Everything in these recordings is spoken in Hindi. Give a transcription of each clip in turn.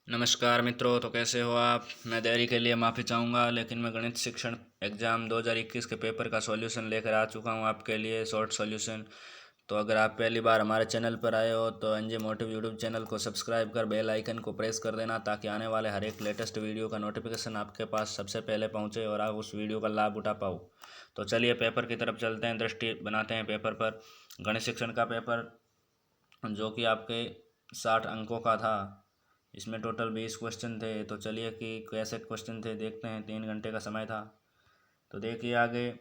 नमस्कार मित्रों, तो कैसे हो आप। मैं देरी के लिए माफ़ी चाहूँगा, लेकिन मैं गणित शिक्षण एग्ज़ाम 2021 के पेपर का सॉल्यूशन लेकर आ चुका हूँ आपके लिए, शॉर्ट सॉल्यूशन। तो अगर आप पहली बार हमारे चैनल पर आए हो तो एनजे मोटिव यूट्यूब चैनल को सब्सक्राइब कर बेल आइकन को प्रेस कर देना, ताकि आने वाले हर एक लेटेस्ट वीडियो का नोटिफिकेशन आपके पास सबसे पहले पहुँचे और आप उस वीडियो का लाभ उठा पाओ। तो चलिए पेपर की तरफ चलते हैं, दृष्टि बनाते हैं पेपर पर। गणित शिक्षण का पेपर जो कि आपके 60 अंकों का था, इसमें टोटल 20 क्वेश्चन थे। तो चलिए कि कैसे क्वेश्चन थे देखते हैं। 3 घंटे का समय था। तो देखिए आगे,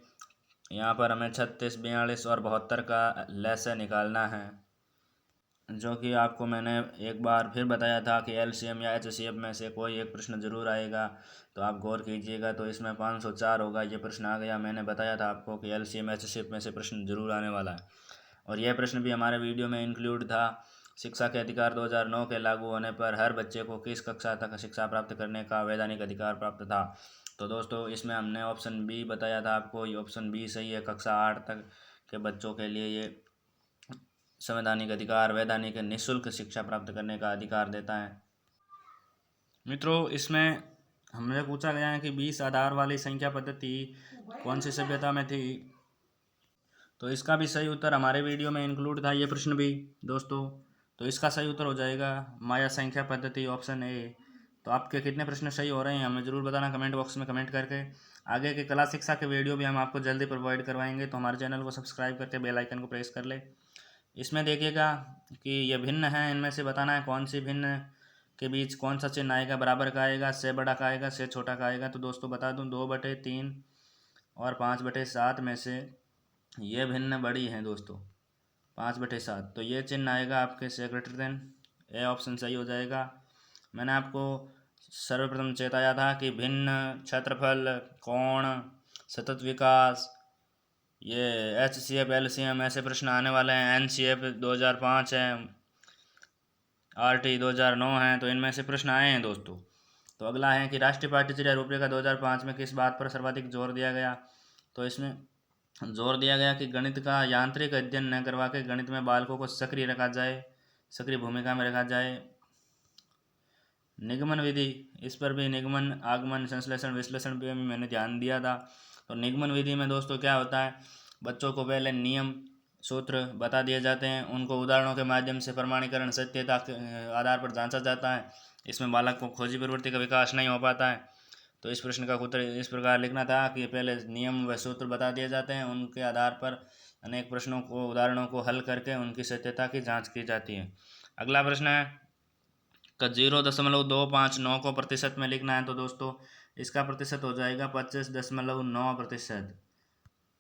यहाँ पर हमें 36, 42 और 72 का लसाअ निकालना है, जो कि आपको मैंने एक बार फिर बताया था कि एलसीएम या एचसीएफ में से कोई एक प्रश्न जरूर आएगा। तो आप गौर कीजिएगा, तो इसमें 504 होगा, ये प्रश्न आ गया। मैंने बताया था आपको कि एलसीएम एचसीएफ में से प्रश्न जरूर आने वाला है, और यह प्रश्न भी हमारे वीडियो में इंक्लूड था। शिक्षा के अधिकार 2009 के लागू होने पर हर बच्चे को किस कक्षा तक शिक्षा प्राप्त करने का वैधानिक अधिकार प्राप्त था। तो दोस्तों, इसमें हमने ऑप्शन बी बताया था आपको। ये ऑप्शन बी सही है। कक्षा 8 तक के बच्चों के लिए ये संवैधानिक अधिकार वैधानिक निःशुल्क शिक्षा प्राप्त करने का अधिकार देता है। मित्रों, इसमें हमने पूछा गया है कि 20 आधार वाली संख्या पद्धति कौन सी सभ्यता में थी। तो इसका भी सही उत्तर हमारे वीडियो में इंक्लूड था, ये प्रश्न भी दोस्तों। तो इसका सही उत्तर हो जाएगा माया संख्या पद्धति, ऑप्शन ए। तो आपके कितने प्रश्न सही हो रहे हैं हमें ज़रूर बताना कमेंट बॉक्स में कमेंट करके। आगे के कला शिक्षा के वीडियो भी हम आपको जल्दी प्रोवाइड करवाएंगे, तो हमारे चैनल को सब्सक्राइब करके बेल आइकन को प्रेस कर ले। इसमें देखिएगा कि ये भिन्न है, इनमें से बताना है कौन सी भिन्न के बीच कौन सा चिन्ह आएगा, बराबर का आएगा, से बड़ा का आएगा, से छोटा का आएगा। तो दोस्तों बता दूं, 2/3 और 5/7 में से ये भिन्न बड़ी हैं दोस्तों, 5/7। तो ये चिन्ह आएगा आपके से ग्रेटर देन। ए ऑप्शन सही हो जाएगा। मैंने आपको सर्वप्रथम चेताया था कि भिन्न, क्षेत्रफल, कोण, सतत विकास, ये H C F L C M ऐसे प्रश्न आने वाले हैं। एन सी एफ 2005 है, आर टी 2009 है। तो इनमें से प्रश्न आए हैं दोस्तों। तो अगला है कि राष्ट्रीय पाठ्यचर्या रूपरेखा 2005 में किस बात पर सर्वाधिक जोर दिया गया। तो इसमें जोर दिया गया कि गणित का यांत्रिक अध्ययन न करवा के गणित में बालकों को सक्रिय रखा जाए, सक्रिय भूमिका में रखा जाए। निगमन विधि, इस पर भी निगमन, आगमन, संश्लेषण, विश्लेषण पे भी मैंने ध्यान दिया था। तो निगमन विधि में दोस्तों क्या होता है, बच्चों को पहले नियम सूत्र बता दिए जाते हैं, उनको उदाहरणों के माध्यम से प्रमाणीकरण सत्यता के आधार पर जांचा जाता है। इसमें बालक को खोजी प्रवृत्ति का विकास नहीं हो पाता है। तो इस प्रश्न का उत्तर इस प्रकार लिखना था कि पहले नियम व सूत्र बता दिए जाते हैं, उनके आधार पर अनेक प्रश्नों को, उदाहरणों को हल करके उनकी सत्यता की जांच की जाती है। अगला प्रश्न है का 0.259 को प्रतिशत में लिखना है। तो दोस्तों इसका प्रतिशत हो जाएगा 25.9%।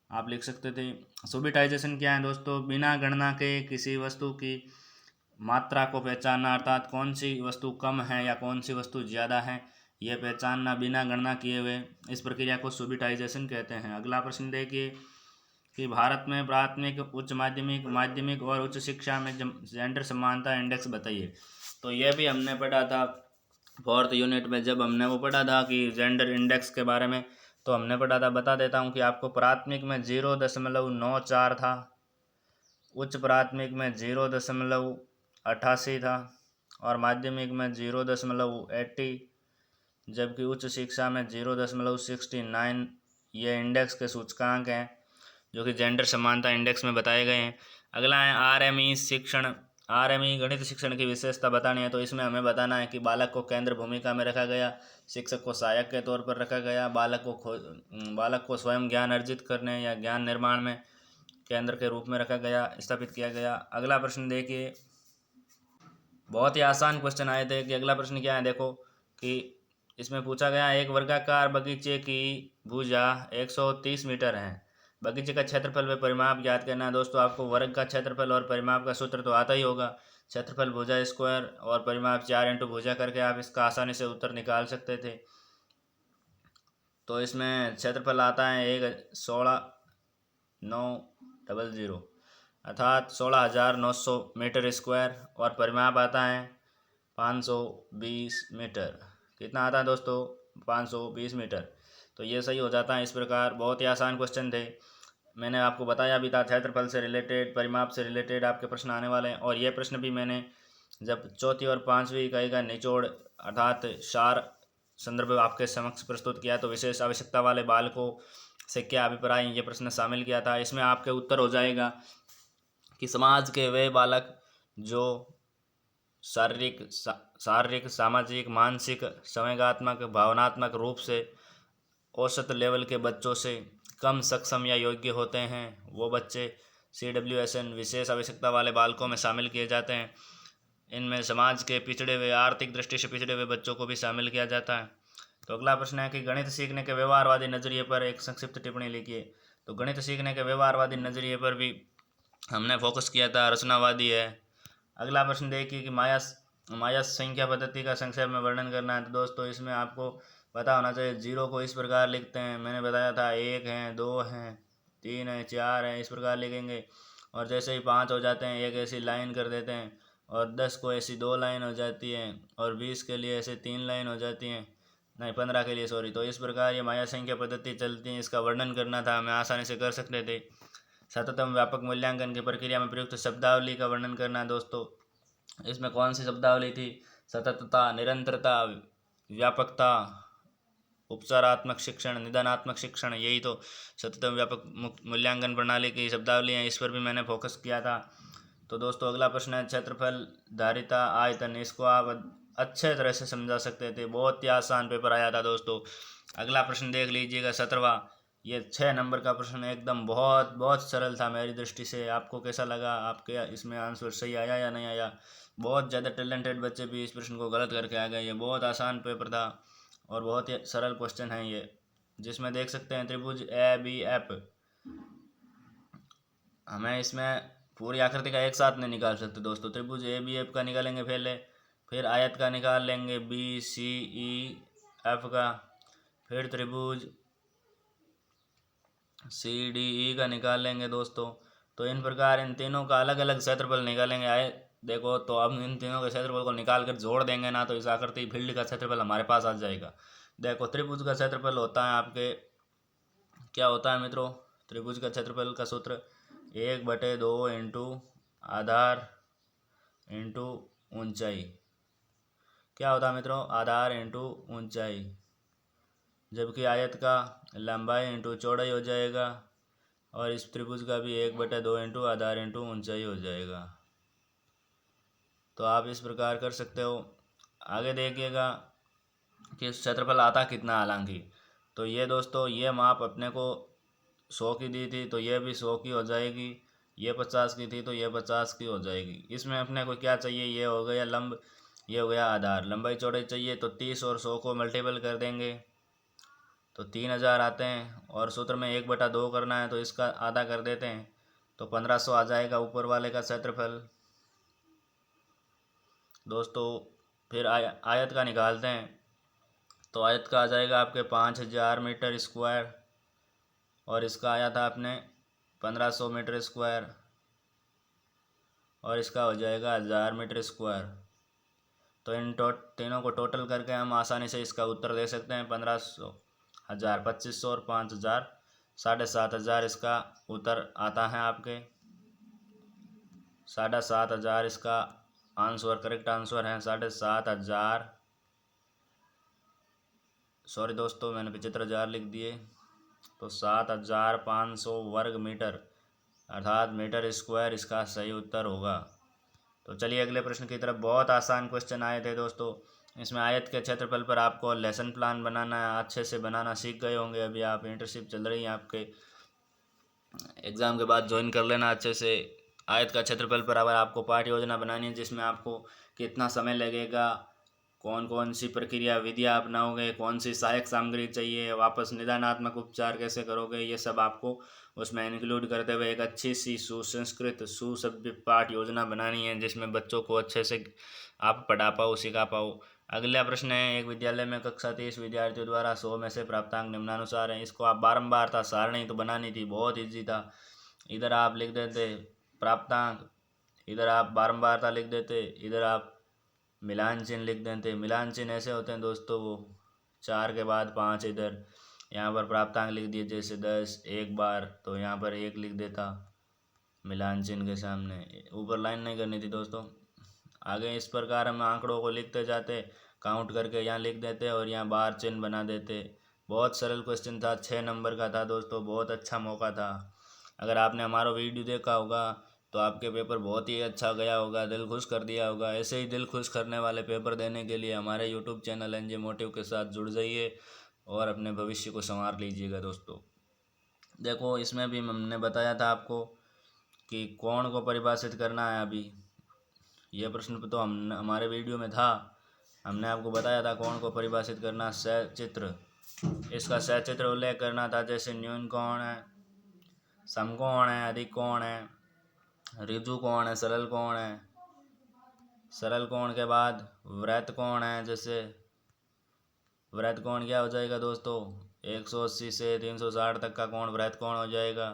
आप लिख सकते थे। सुबिटाइजेशन क्या है दोस्तों, बिना गणना के किसी वस्तु की मात्रा को पहचानना, अर्थात कौन सी वस्तु कम है या कौन सी वस्तु ज़्यादा है, यह पहचानना बिना गणना किए हुए, इस प्रक्रिया को सुबिटाइजेशन कहते हैं। अगला प्रश्न देखिए कि भारत में प्राथमिक, उच्च माध्यमिक, माध्यमिक और उच्च शिक्षा में जेंडर समानता इंडेक्स बताइए। तो यह भी हमने पढ़ा था 4th यूनिट में, जब हमने वो पढ़ा था कि जेंडर इंडेक्स के बारे में। तो हमने पढ़ा था, बता देता हूँ कि आपको प्राथमिक में 0.94 था, उच्च प्राथमिक में 0.88 था, और माध्यमिक में 0.80, जबकि उच्च शिक्षा में 0.69। ये इंडेक्स के सूचकांक हैं जो कि जेंडर समानता इंडेक्स में बताए गए हैं। अगला है आरएमई शिक्षण, आरएमई गणित शिक्षण की विशेषता बतानी है। तो इसमें हमें बताना है कि बालक को केंद्र भूमिका में रखा गया, शिक्षक को सहायक के तौर पर रखा गया, बालक को स्वयं ज्ञान अर्जित करने या ज्ञान निर्माण में केंद्र के रूप में रखा गया, स्थापित किया गया। अगला प्रश्न देखिए, बहुत ही आसान क्वेश्चन आए थे। कि अगला प्रश्न क्या है देखो, कि इसमें पूछा गया एक वर्गाकार बगीचे की भुजा 130 मीटर है, बगीचे का क्षेत्रफल व परिमाप ज्ञात करना है। दोस्तों आपको वर्ग का क्षेत्रफल और परिमाप का सूत्र तो आता ही होगा, क्षेत्रफल भुजा स्क्वायर और परिमाप 4 भुजा करके आप इसका आसानी से उत्तर निकाल सकते थे। तो इसमें क्षेत्रफल आता है 16,900 अर्थात 16,900 मीटर स्क्वायर, और परिमाप आता है 520 मीटर। कितना आता है दोस्तों, 520 मीटर। तो ये सही हो जाता है। इस प्रकार बहुत ही आसान क्वेश्चन थे, मैंने आपको बताया भी था। क्षेत्रफल से रिलेटेड, परिमाप से रिलेटेड आपके प्रश्न आने वाले हैं, और ये प्रश्न भी मैंने जब चौथी और पांचवी इकाई का निचोड़ अर्थात सार संदर्भ आपके समक्ष प्रस्तुत किया तो विशेष आवश्यकता वाले बालकों से क्या अभिप्राय, ये प्रश्न शामिल किया था। इसमें आपके उत्तर हो जाएगा कि समाज के वे बालक जो शारीरिक सामाजिक मानसिक संवेगात्मक भावनात्मक रूप से औसत लेवल के बच्चों से कम सक्षम या योग्य होते हैं, वो बच्चे CWSN विशेष आवश्यकता वाले बालकों में शामिल किए जाते हैं। इनमें समाज के पिछड़े हुए, आर्थिक दृष्टि से पिछड़े हुए बच्चों को भी शामिल किया जाता है। तो अगला प्रश्न है कि गणित सीखने के व्यवहारवादी नजरिए पर एक संक्षिप्त टिप्पणी लिखिए। तो गणित सीखने के व्यवहारवादी नजरिए पर भी हमने फोकस किया था, रचनावादी है। अगला प्रश्न देखिए कि माया संख्या पद्धति का संक्षेप में वर्णन करना है। तो दोस्तों इसमें आपको पता होना चाहिए, जीरो को इस प्रकार लिखते हैं, मैंने बताया था 1 है, 2 हैं, 3 है, 4 है, इस प्रकार लिखेंगे। और जैसे ही 5 हो जाते हैं एक ऐसी लाइन कर देते हैं, और 10 को ऐसी 2 लाइन हो जाती है, और 20 के लिए ऐसे 3 लाइन हो जाती हैं, नहीं 15 के लिए सॉरी। तो इस प्रकार ये माया संख्या पद्धति चलती है, इसका वर्णन करना था, हमें आसानी से कर सकते थे। सततम व्यापक मूल्यांकन की प्रक्रिया में प्रयुक्त शब्दावली का वर्णन करना है। दोस्तों इसमें कौन सी शब्दावली थी? सततता, निरंतरता, व्यापकता, उपचारात्मक शिक्षण, निदानात्मक शिक्षण, यही तो सततम व्यापक मूल्यांकन प्रणाली की शब्दावली है। इस पर भी मैंने फोकस किया था। तो दोस्तों अगला प्रश्न है क्षेत्रफल, धारिता, आयतन। इसको आप अच्छे तरह से समझा सकते थे, बहुत ही आसान पेपर आया था दोस्तों। अगला प्रश्न देख लीजिएगा 17वां, ये 6 नंबर का प्रश्न, एकदम बहुत बहुत सरल था मेरी दृष्टि से। आपको कैसा लगा? आपके इसमें आंसर सही आया या नहीं आया? बहुत ज़्यादा टैलेंटेड बच्चे भी इस प्रश्न को गलत करके आ गए। ये बहुत आसान पेपर था और बहुत ही सरल क्वेश्चन है ये, जिसमें देख सकते हैं त्रिभुज ABF। हमें इसमें पूरी आकृति का एक साथ नहीं निकाल सकते दोस्तों। त्रिभुज ABF का निकालेंगे पहले, फिर आयत का निकाल लेंगे BCEF का, फिर त्रिभुज CDE का निकाल लेंगे दोस्तों। तो इन प्रकार इन तीनों का अलग अलग क्षेत्रफल निकालेंगे। आए देखो, तो अब इन तीनों के क्षेत्रफल को निकाल कर जोड़ देंगे ना, तो इस आकृति फील्ड का क्षेत्रफल हमारे पास आ जाएगा। देखो त्रिभुज का क्षेत्रफल होता है आपके, क्या होता है मित्रों? त्रिभुज का क्षेत्रफल का सूत्र 1/2 इंटू आधार इंटू ऊंचाई। क्या होता है मित्रों? आधार इंटू ऊंचाई। जबकि आयत का लंबाई इंटू चौड़ाई हो जाएगा, और इस त्रिभुज का भी 1/2 इंटू आधार इंटू ऊंचाई हो जाएगा। तो आप इस प्रकार कर सकते हो। आगे देखिएगा कि क्षेत्रफल आता कितना, हालांकि तो ये दोस्तों ये माप अपने को 100 की दी थी, तो ये भी 100 की हो जाएगी। ये 50 की थी, तो ये 50 की हो जाएगी। इसमें अपने को क्या चाहिए? ये हो गया लंब, ये हो गया आधार। लंबाई चौड़ाई चाहिए, तो 30 और 100 को मल्टीपल कर देंगे तो 3000 आते हैं, और सूत्र में 1/2 करना है तो इसका आधा कर देते हैं, तो 1500 आ जाएगा ऊपर वाले का क्षेत्रफल दोस्तों। फिर आयत का निकालते हैं, तो आयत का आ जाएगा आपके 5000 मीटर स्क्वायर, और इसका आया था अपने 1500 मीटर स्क्वायर, और इसका हो जाएगा 1000 मीटर स्क्वायर। तो इन तीनों को टोटल करके हम आसानी से इसका उत्तर दे सकते हैं। 1500, 1000, 2500 और 5000, 7500 इसका उत्तर आता है आपके। 7500 इसका आंसर, करेक्ट आंसर है 7500। सॉरी दोस्तों, मैंने 75,000 लिख दिए। तो 7500 वर्ग मीटर अर्थात मीटर स्क्वायर इसका सही उत्तर होगा। तो चलिए अगले प्रश्न की तरफ। बहुत आसान क्वेश्चन आए थे दोस्तों। इसमें आयत के क्षेत्रफल पर आपको लेसन प्लान बनाना है, अच्छे से बनाना सीख गए होंगे। अभी आप इंटर्नशिप चल रही है आपके, एग्ज़ाम के बाद ज्वाइन कर लेना अच्छे से। आयत का क्षेत्रफल पर अगर आपको पाठ योजना बनानी है, जिसमें आपको कितना समय लगेगा, कौन कौन सी प्रक्रिया विधियाँ अपनाओगे, कौन सी सहायक सामग्री चाहिए, वापस निदानात्मक उपचार कैसे करोगे, ये सब आपको उसमें इंक्लूड करते हुए एक अच्छी सी सुसंस्कृत सुसभ्य पाठ योजना बनानी है, जिसमें बच्चों को अच्छे से आप पढ़ा पाओ, सिखा पाओ। अगला प्रश्न है, एक विद्यालय में कक्षा 30 विद्यार्थियों द्वारा 100 में से प्राप्तांक निम्नानुसार हैं। इसको आप बारंबार था, सारणी तो बनानी थी, बहुत ईजी था। इधर आप लिख देते प्राप्तांक, इधर आप बारंबार था लिख देते, इधर आप मिलान चिन्ह लिख देते। मिलान चिन्ह ऐसे होते हैं दोस्तों, वो 4 के बाद 5, इधर यहाँ पर प्राप्तांक लिख दिए, जैसे 10 एक बार, तो यहाँ पर 1 लिख देता मिलान चिन्ह के सामने। ऊपर लाइन नहीं करनी थी दोस्तों। आगे इस प्रकार हम आंकड़ों को लिखते जाते, काउंट करके यहाँ लिख देते और यहाँ बार चिन्ह बना देते। बहुत सरल क्वेश्चन था, 6 नंबर का था दोस्तों, बहुत अच्छा मौका था। अगर आपने हमारा वीडियो देखा होगा तो आपके पेपर बहुत ही अच्छा गया होगा, दिल खुश कर दिया होगा। ऐसे ही दिल खुश करने वाले पेपर देने के लिए हमारे यूट्यूब चैनल एनजे मोटिव के साथ जुड़ जाइए और अपने भविष्य को संवार लीजिएगा दोस्तों। देखो इसमें भी हमने बताया था आपको कि कोण को परिभाषित करना है। अभी ये प्रश्न तो हमारे वीडियो में था, हमने आपको बताया था कोण को परिभाषित करना। सचित्र, इसका सचित्र उल्लेख करना था, जैसे न्यून कोण है, समकोण है, अधिक कोण है, ऋजु कोण है, सरल कोण है। सरल कोण के बाद वृत्त कोण है, जैसे वृत्त कोण क्या हो जाएगा दोस्तों, 180 से 360 तक का कोण वृत्त कोण हो जाएगा।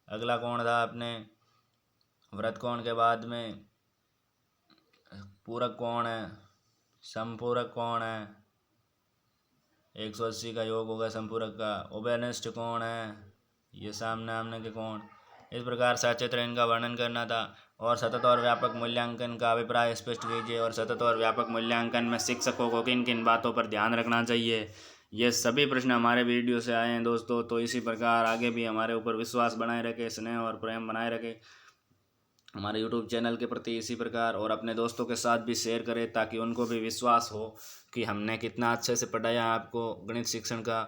अगला कोण था अपने वृत्त कोण के बाद में पूरक कोण है, समपूरक कोण है, 180 का योग होगा समपूरक का। उभयनिष्ठ कोण है, ये सामने आमने के कोण। इस प्रकार सचित्र इनका वर्णन करना था। और सतत और व्यापक मूल्यांकन का अभिप्राय स्पष्ट कीजिए। और सतत और व्यापक मूल्यांकन में शिक्षकों को किन किन बातों पर ध्यान रखना चाहिए, ये सभी प्रश्न हमारे वीडियो से आए हैं दोस्तों। तो इसी प्रकार आगे भी हमारे ऊपर विश्वास बनाए रखें, स्नेह और प्रेम बनाए रखें हमारे यूट्यूब चैनल के प्रति इसी प्रकार, और अपने दोस्तों के साथ भी शेयर करें ताकि उनको भी विश्वास हो कि हमने कितना अच्छे से पढ़ाया आपको गणित शिक्षण का।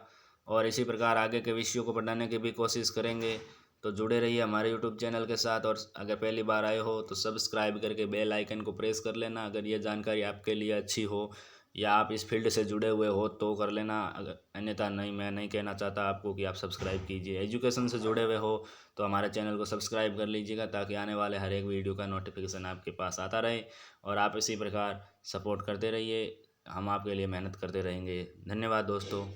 और इसी प्रकार आगे के विषयों को पढ़ाने की भी कोशिश करेंगे। तो जुड़े रहिए हमारे यूट्यूब चैनल के साथ। और अगर पहली बार आए हो तो सब्सक्राइब करके बेल आइकन को प्रेस कर लेना, अगर ये जानकारी आपके लिए अच्छी हो या आप इस फील्ड से जुड़े हुए हो तो कर लेना। अगर अन्यथा नहीं, मैं नहीं कहना चाहता आपको कि आप सब्सक्राइब कीजिए। एजुकेशन से जुड़े हुए हो तो हमारे चैनल को सब्सक्राइब कर लीजिएगा ताकि आने वाले हर एक वीडियो का नोटिफिकेशन आपके पास आता रहे। और आप इसी प्रकार सपोर्ट करते रहिए, हम आपके लिए मेहनत करते रहेंगे। धन्यवाद दोस्तों।